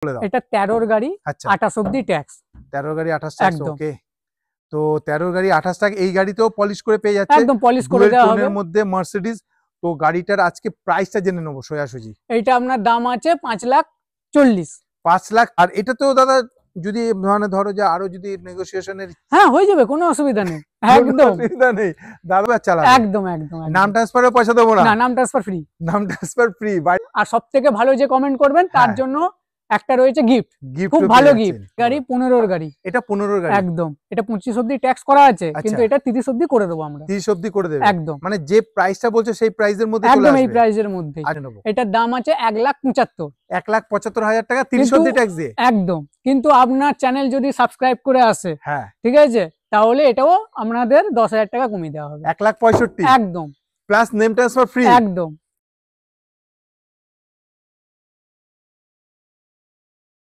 বলে দাও। এটা 13 গাড়ি, আচ্ছা 28 অবধি ট্যাক্স। 13 গাড়ি 28 ট্যাক্স, একদম। ওকে। তো 13 গাড়ি 28 টাকা, এই গাড়িতেও পলিশ করে পেয়ে যাচ্ছে, একদম পলিশ করে ডুয়েল দেওয়া হবে। টোনের মধ্যে মার্সিডিজ। তো গাড়িটার আজকে প্রাইসটা জেনে নেবো সোজাসুজি। এইটা আপনার দাম আছে 5,40,000। 5 লাখ। আর এটা তো দাদা যদি মানে ধরো যে আরো যদি নেগোসিয়েশনের, হ্যাঁ হয়ে যাবে, কোনো অসুবিধা নেই। একদম অসুবিধা নেই, দাদা চালাবে। একদম একদম নাম ট্রান্সফারের পয়সা দেবো না? না, নাম ট্রান্সফার ফ্রি। নাম ট্রান্সফার ফ্রি। আর সব থেকে ভালো যে কমেন্ট করবেন তার হ্যাঁ। জন্য একটা রয়েছে গিফট, গিফট খুব ভালো গিফট। গাড়ি 15 গাড়ি, এটা 15 গাড়ি একদম। এটা 25 অবধি ট্যাক্স করা আছে, আচ্ছা। কিন্তু এটা 30 অবধি করে দেবো আমরা। 30 অবধি করে দেবে একদম মানে যে প্রাইসটা বলছো সেই প্রাইসের মধ্যে চলে একদম এই আসবে। প্রাইজের মধ্যে। আচ্ছা নেবো এটার দাম আছে 1,75,000। 1,75,000 টাকা, 30 কিন্তু- অবধি ট্যাক্স দিয়ে। একদম। কিন্তু আপনার চ্যানেল যদি সাবস্ক্রাইব করে আসে, হ্যাঁ ঠিক আছে, তাহলে এটাও আপনাদের 10,000 টাকা কমিয়ে দেওয়া হবে। 1,65,000 একদম প্লাস নেম ট্রান্সফার ফ্রি। একদম।